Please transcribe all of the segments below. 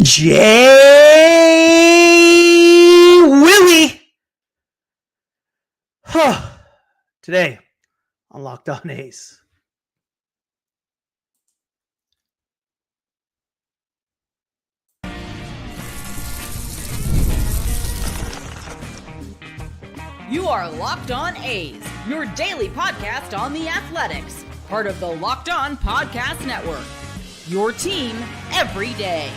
Jay Willie. Today on Locked On A's. You are Locked On A's, your daily podcast on the Athletics, part of the Locked On Podcast Network. Your team every day.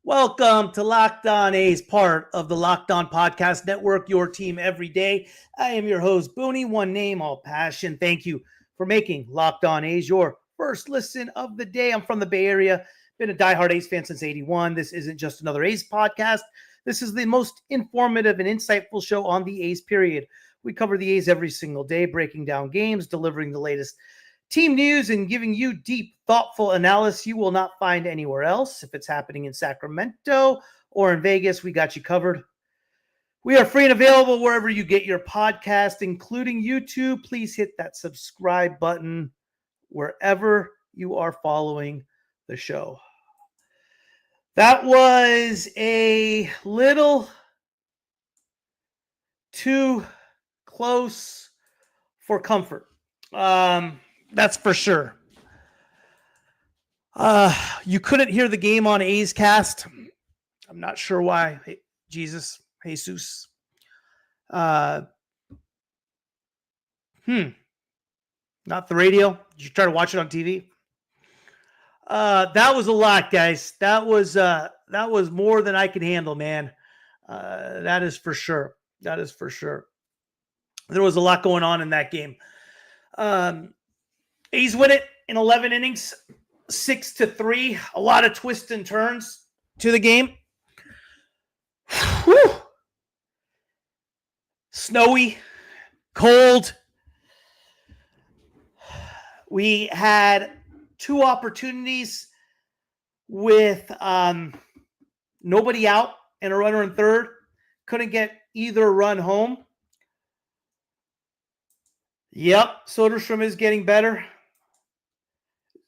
Welcome to Locked On A's, part of the Locked On Podcast Network, your team every day. I am your host, Boonie One, name, all passion. Thank you for making Locked On A's your first listen of the day. I'm from the Bay Area, been a diehard A's fan since '81. This isn't just another A's podcast. This is the most informative and insightful show on the A's, period. We cover the A's every single day, breaking down games, delivering the latest team news, and giving you deep, thoughtful analysis you will not find anywhere else. If it's happening in Sacramento or in Vegas, we got you covered. We are free and available wherever you get your podcast, including YouTube. Please hit that subscribe button wherever you are following the show. That was a little too close for comfort. That's for sure. You couldn't hear the game on A's Cast. I'm not sure why. Hey, Jesus. Not the radio. Did you try to watch it on TV? That was a lot, guys. That was more than I can handle, man. That is for sure. There was a lot going on in that game. A's win it in 11 innings, 6-3. A lot of twists and turns to the game. Whew. Snowy, cold. We had two opportunities with nobody out and a runner in third. Couldn't get either run home. Yep, Soderstrom is getting better.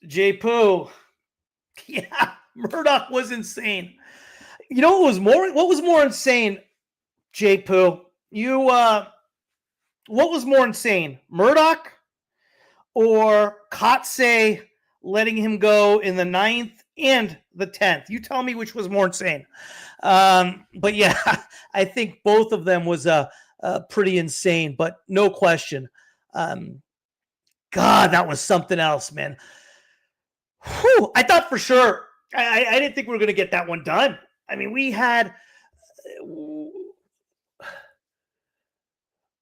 J-Poo. Yeah, Murdoch was insane. You know what was more insane, J-Poo? What was more insane? Murdoch or Kotze letting him go in the 9th and the 10th? You tell me which was more insane. But yeah, I think both of them was pretty insane, but no question. God, that was something else, man. Whew, I thought for sure. I didn't think we were going to get that one done. I mean,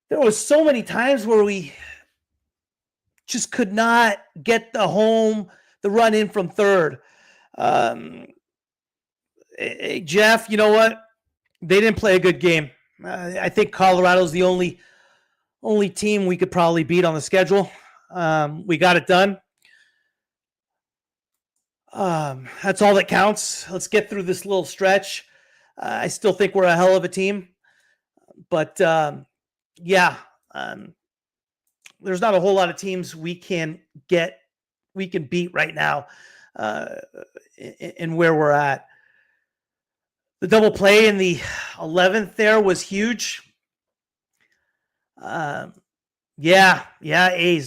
there was so many times where we just could not get the run in from third. Jeff, you know what? They didn't play a good game. I think Colorado's the only team we could probably beat on the schedule. We got it done. That's all that counts. Let's get through this little stretch. I still think we're a hell of a team, but there's not a whole lot of teams we can beat right now in where we're at. The double play in the 11th there was huge. A's,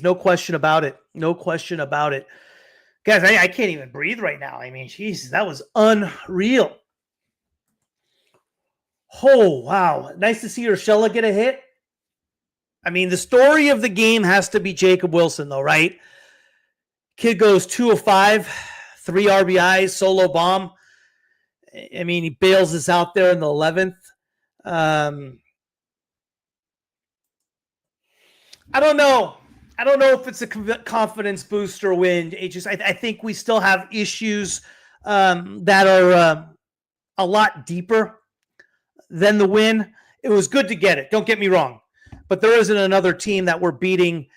no question about it. Guys, I can't even breathe right now. I mean, Jesus, that was unreal. Oh, wow. Nice to see Urshela get a hit. I mean, the story of the game has to be Jacob Wilson, though, right? Kid goes 2 of 5, 3 RBIs, solo bomb. I mean, he bails us out there in the 11th. I don't know if it's a confidence booster win. I think we still have issues that are a lot deeper than the win. It was good to get it. Don't get me wrong. But there isn't another team that we're beating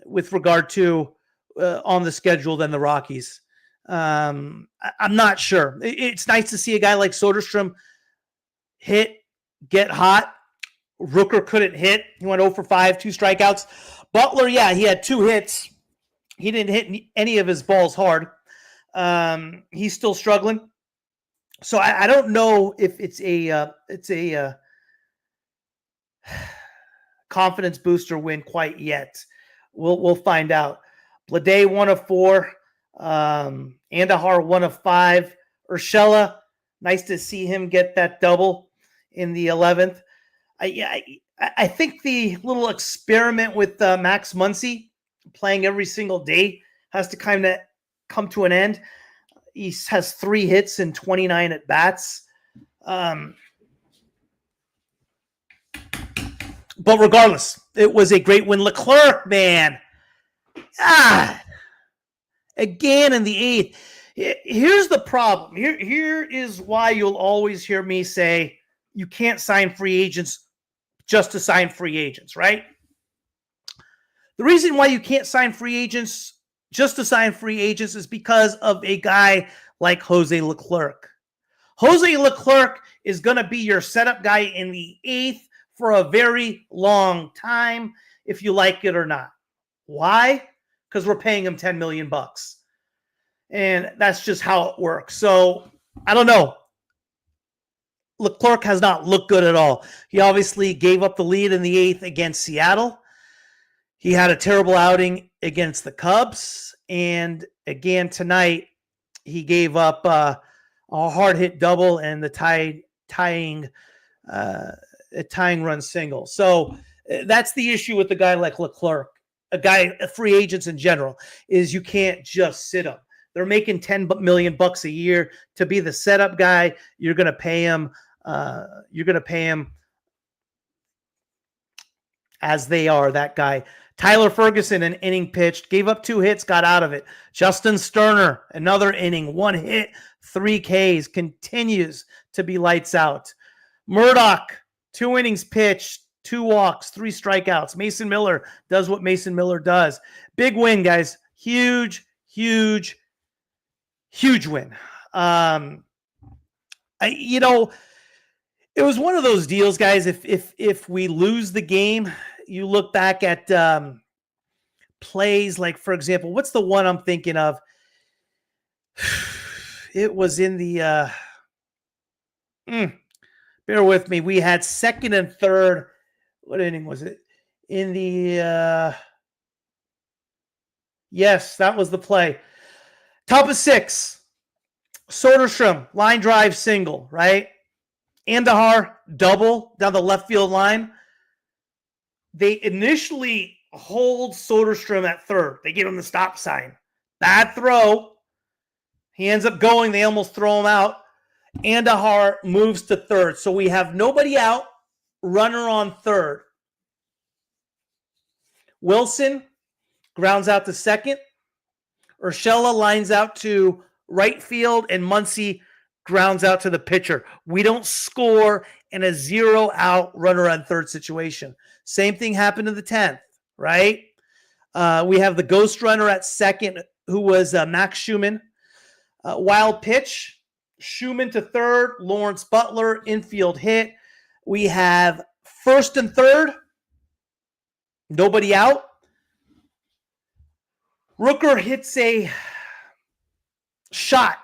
with regard to on the schedule than the Rockies. I'm not sure. It's nice to see a guy like Soderstrom get hot. Rooker couldn't hit. He went 0 for 5, 2 strikeouts. Butler, yeah, he had 2 hits. He didn't hit any of his balls hard. He's still struggling. So I don't know if it's a confidence booster win quite yet. We'll find out. Blade 1 of 4, Andahar 1 of 5. Urshela, nice to see him get that double in the 11th. I think the little experiment with Max Muncy playing every single day has to kind of come to an end. He has 3 hits and 29 at bats. But regardless, it was a great win. Leclerc, man. Again in the 8th. Here's the problem. Here is why you'll always hear me say you can't sign free agents just to sign free agents, right? The reason why you can't sign free agents just to sign free agents is because of a guy like Jose Leclerc. Jose Leclerc is going to be your setup guy in the 8th for a very long time, if you like it or not. Why? Because we're paying him $10 million. And that's just how it works. So, I don't know. Leclerc has not looked good at all. He obviously gave up the lead in the 8th against Seattle. He had a terrible outing against the Cubs. And again tonight, he gave up a hard hit double and the tying run single. So that's the issue with a guy like Leclerc. Free agents in general, is you can't just sit them. They're making $10 million a year to be the setup guy. You're going to pay him. As they are, that guy. Tyler Ferguson, an inning pitched, gave up 2 hits, got out of it. Justin Sterner, another inning, 1 hit, 3 Ks, continues to be lights out. Murdoch, 2 innings pitched, 2 walks, 3 strikeouts. Mason Miller does what Mason Miller does. Big win, guys. Huge win. It was one of those deals, guys. If we lose the game, you look back at plays like, for example, what's the one I'm thinking of? It was in the bear with me. We had 2nd and 3rd. What inning was it? In the yes, that was the play. Top of 6. Soderstrom, line drive single, right? Andahar, double down the left field line. They initially hold Soderstrom at 3rd. They give him the stop sign. Bad throw. He ends up going. They almost throw him out. Andahar moves to 3rd. So we have nobody out. Runner on 3rd. Wilson grounds out to 2nd. Urshela lines out to right field, and Muncy grounds out to the pitcher. We don't score in a 0-out runner on 3rd situation. Same thing happened in the 10th, right? We have the ghost runner at 2nd, who was Max Schumann. Wild pitch, Schumann to 3rd, Lawrence Butler, infield hit. We have 1st and 3rd, nobody out. Rooker hits a shot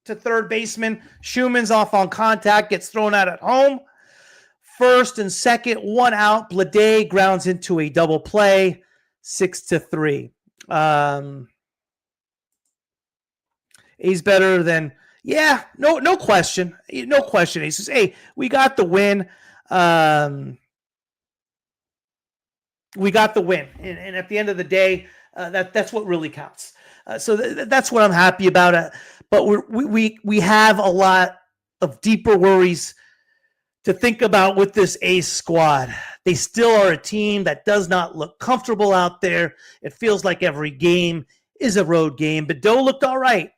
to 3rd baseman. Schumann's off on contact, gets thrown out at home. 1st and 2nd, 1 out. Blade grounds into a double play, 6-3. He's better than, no question. No question. He says, hey, we got the win. We got the win. And at the end of the day, that's what really counts. So that's what I'm happy about. But we have a lot of deeper worries to think about with this Ace squad. They still are a team that does not look comfortable out there. It feels like every game is a road game. But Doe looked all right.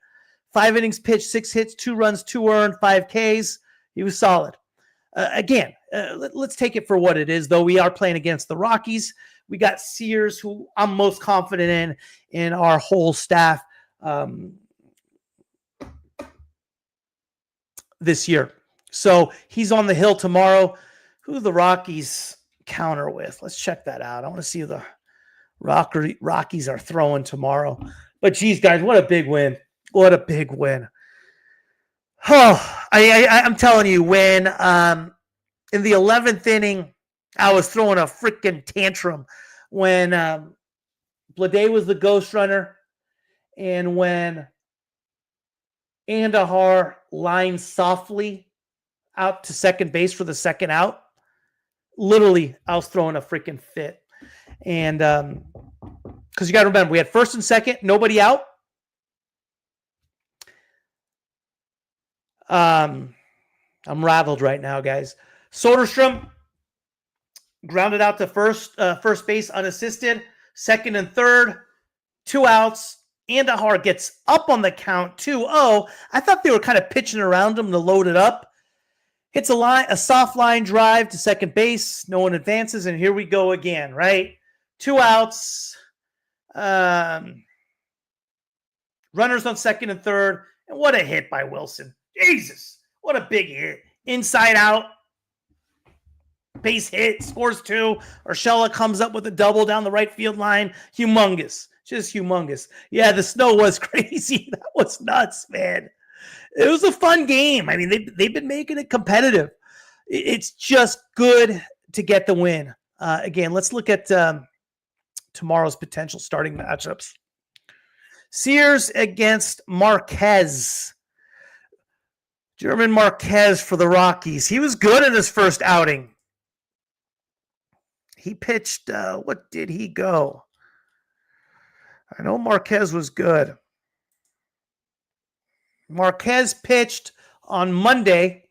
5 innings pitched, 6 hits, 2 runs, 2 earned, 5 Ks. He was solid. Let's take it for what it is, though. We are playing against the Rockies. We got Sears, who I'm most confident in our whole staff this year. So he's on the hill tomorrow. Who the Rockies counter with? Let's check that out. I want to see who the Rockies are throwing tomorrow. But geez, guys, what a big win. What a big win. Oh, I'm telling you, when in the 11th inning, I was throwing a freaking tantrum when Blade was the ghost runner and when Andahar lined softly out to second base for the second out. Literally, I was throwing a freaking fit. And because you got to remember, we had first and second, nobody out. I'm rattled right now, guys. Soderstrom grounded out to first base unassisted. Second and third, 2 outs. Andahar gets up on the count 2-0. I thought they were kind of pitching around him to load it up. Hits a soft line drive to second base. No one advances, and here we go again, right? 2 outs. Runners on second and third. And what a hit by Wilson. Jesus, what a big hit. Inside out. Base hit, scores 2. Urshela comes up with a double down the right field line. Humongous. Just humongous. Yeah, the snow was crazy. That was nuts, man. It was a fun game. I mean, they've been making it competitive. It's just good to get the win. Again, let's look at tomorrow's potential starting matchups. Sears against Marquez. German Marquez for the Rockies. He was good in his first outing. He pitched, what did he go? I know Marquez was good. Marquez pitched on Monday.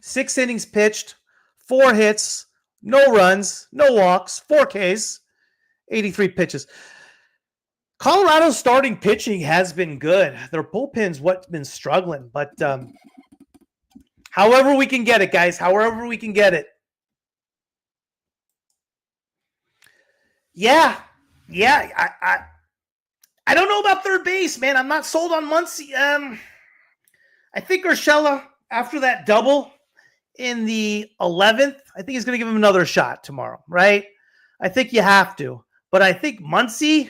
6 innings pitched, 4 hits, no runs, no walks, 4 Ks, 83 pitches. Colorado's starting pitching has been good. Their bullpen's what's been struggling, but however we can get it, guys, however we can get it. Yeah, I don't know about third base, man. I'm not sold on Muncy. I think Urshela, after that double in the 11th, I think he's going to give him another shot tomorrow, right? I think you have to. But I think Muncy,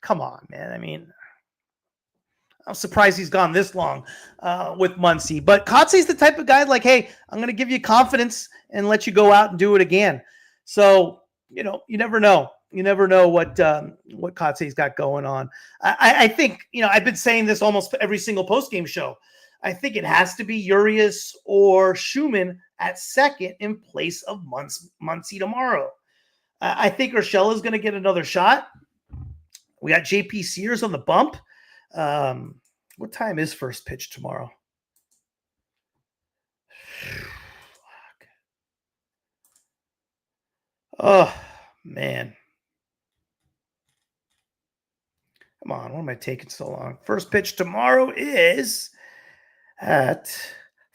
come on, man. I mean, I'm surprised he's gone this long with Muncy. But Kotsay's the type of guy like, hey, I'm going to give you confidence and let you go out and do it again. So, you never know. You never know what Kotsay's got going on. I think, I've been saying this almost every single postgame show. I think it has to be Urias or Schumann at second in place of Muncy tomorrow. I think Urshela is going to get another shot. We got JP Sears on the bump. What time is first pitch tomorrow? Fuck. Oh, man. Come on, why am I taking so long? First pitch tomorrow is at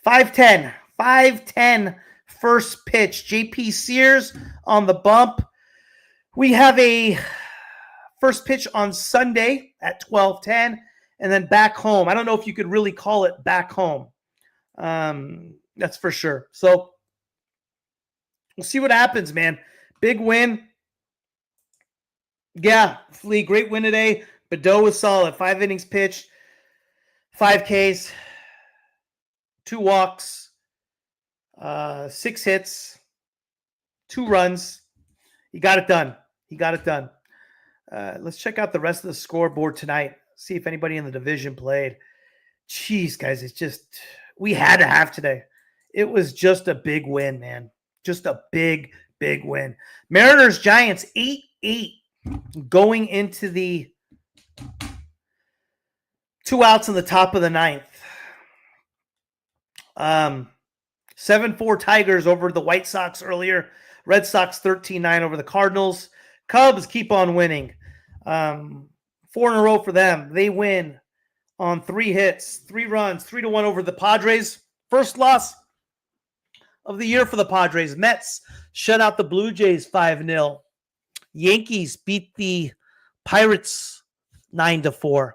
5:10. 5:10 first pitch. JP Sears on the bump. We have a first pitch on Sunday at 12:10, and then back home. I don't know if you could really call it back home. That's for sure. So we'll see what happens, man. Big win. Yeah, Flea, great win today. Badeau was solid. 5 innings pitched, 5 Ks, 2 walks, 6 hits, 2 runs. He got it done. Let's check out the rest of the scoreboard tonight. See if anybody in the division played. Jeez, guys, it's just, we had to have today. It was just a big win, man. Just a big, big win. Mariners, Giants, 8-8 going into the 2 outs in the top of the 9th. 7-4 Tigers over the White Sox earlier. Red Sox 13-9 over the Cardinals. Cubs keep on winning. 4 in a row for them. They win on 3 hits, 3 runs, 3-1 over the Padres. First loss of the year for the Padres. Mets shut out the Blue Jays 5-0. Yankees beat the Pirates 9-4.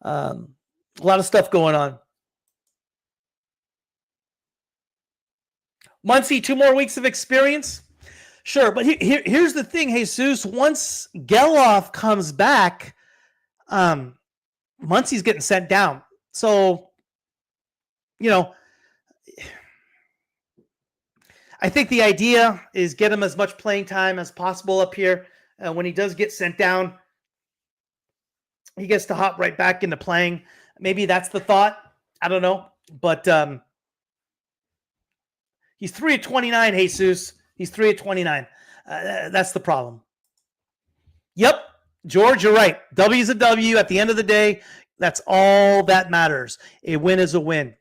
A lot of stuff going on. Muncy, 2 more weeks of experience. Sure, but here's the thing, Jesus. Once Geloff comes back, Muncy's getting sent down. So, I think the idea is get him as much playing time as possible up here. When he does get sent down, he gets to hop right back into playing. Maybe that's the thought. I don't know. But he's 3 of 29, Jesus. He's 3 of 29. That's the problem. Yep, George, you're right. W is a W. At the end of the day, that's all that matters. A win is a win.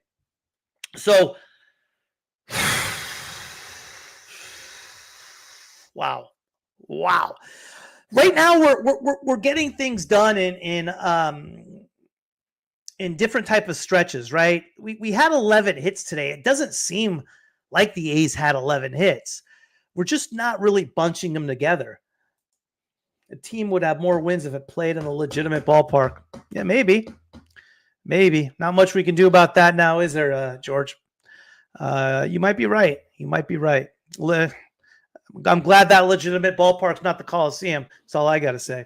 So, wow. Right now, we're getting things done in different type of stretches, right? We had 11 hits today. It doesn't seem like the A's had 11 hits. We're just not really bunching them together. A team would have more wins if it played in a legitimate ballpark. Yeah, maybe. Not much we can do about that now, is there, George? You might be right. I'm glad that legitimate ballpark's not the Coliseum. That's all I got to say.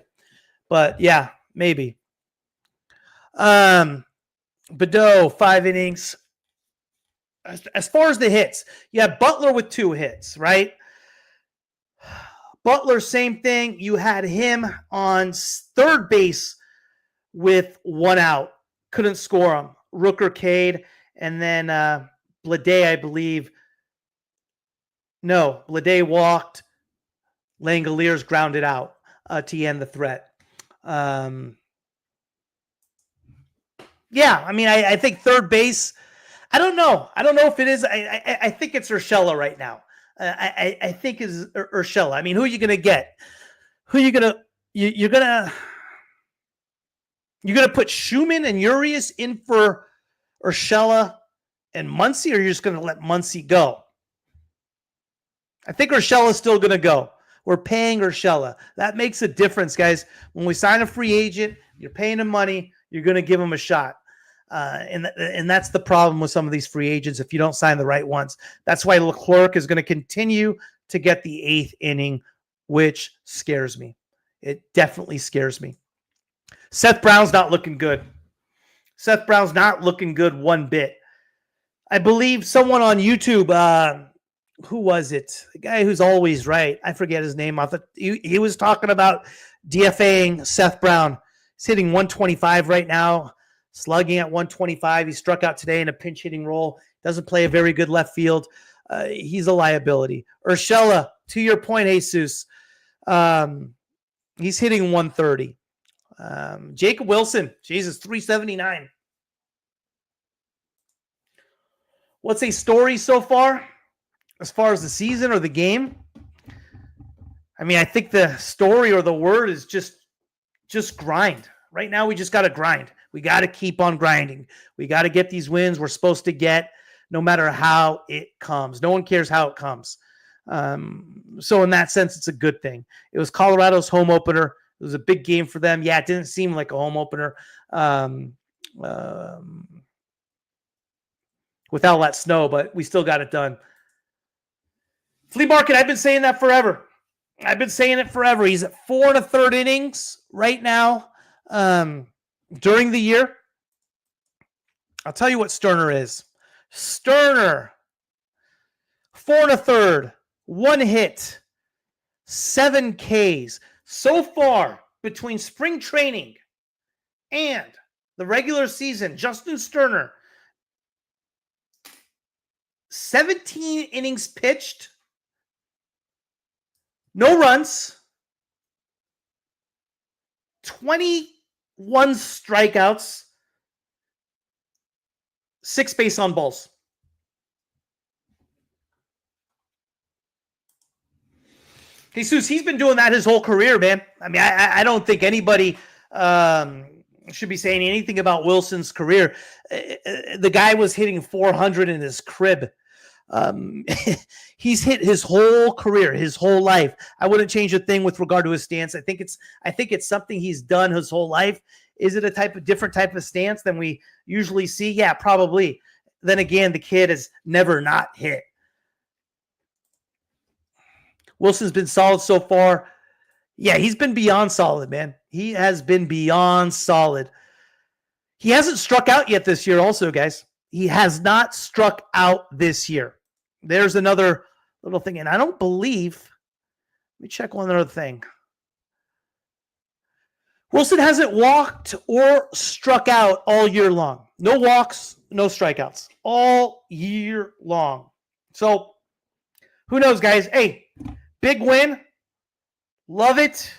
But yeah, maybe. Badeau, 5 innings. As far as the hits, you have Butler with 2 hits, right? Butler, same thing. You had him on third base with 1 out. Couldn't score him. Rooker Cade, and then Blade, I believe. No, Blade walked. Langoliers grounded out to end the threat. I think third base. I don't know if it is. I think it's Urshela right now. I think is Urshela. I mean, who are you going to get? You're going to put Schumann and Urias in for Urshela and Muncy, or you're just going to let Muncy go? I think Urshela is still going to go. We're paying Urshela. That makes a difference, guys. When we sign a free agent, you're paying him money. You're going to give him a shot. And that's the problem with some of these free agents if you don't sign the right ones. That's why Leclerc is going to continue to get the 8th inning, which scares me. It definitely scares me. Seth Brown's not looking good. One bit. I believe someone on YouTube, who was it? The guy who's always right. I forget his name. He was talking about DFAing Seth Brown. He's hitting 125 right now. Slugging at 125. He struck out today in a pinch hitting role. Doesn't play a very good left field. He's a liability. Urshela, to your point, Jesus, he's hitting 130. Jacob Wilson, Jesus, 379. What's a story so far as the season or the game? I mean, I think the story or the word is just grind. Right now, we just got to grind. We got to keep on grinding. We got to get these wins we're supposed to get no matter how it comes. No one cares how it comes. So in that sense, it's a good thing. It was Colorado's home opener. It was a big game for them. Yeah, it didn't seem like a home opener with all that snow, but we still got it done. Flea market, I've been saying that forever. He's at 4 1/3 innings right now. During the year, I'll tell you what Sterner is. Sterner, 4 1/3, 1 hit, 7 Ks. So far, between spring training and the regular season, Justin Sterner, 17 innings pitched, no runs, 21 strikeouts, 6 base on balls. Jesus, he's been doing that his whole career, man. I mean, I don't think anybody should be saying anything about Wilson's career. The guy was hitting 400 in his crib. He's hit his whole career, his whole life. I wouldn't change a thing with regard to his stance. I think it's something he's done his whole life. Is it a different type of stance than we usually see? Yeah, probably. Then again, the kid has never not hit. Wilson's been solid so far. Yeah, he's been beyond solid, man. He has been beyond solid. He hasn't struck out yet this year also, guys. He has not struck out this year. There's another little thing. And I don't believe, let me check one other thing. Wilson hasn't walked or struck out all year long. No walks, no strikeouts. All year long. So, who knows, guys? Hey, big win. Love it.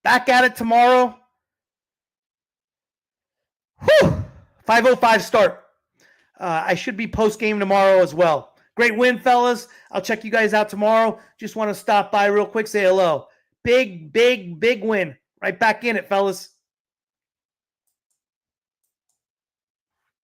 Back at it tomorrow. Whew. 5:05 start. I should be post-game tomorrow as well. Great win, fellas. I'll check you guys out tomorrow. Just want to stop by real quick, say hello. Big win. Right back in it, fellas.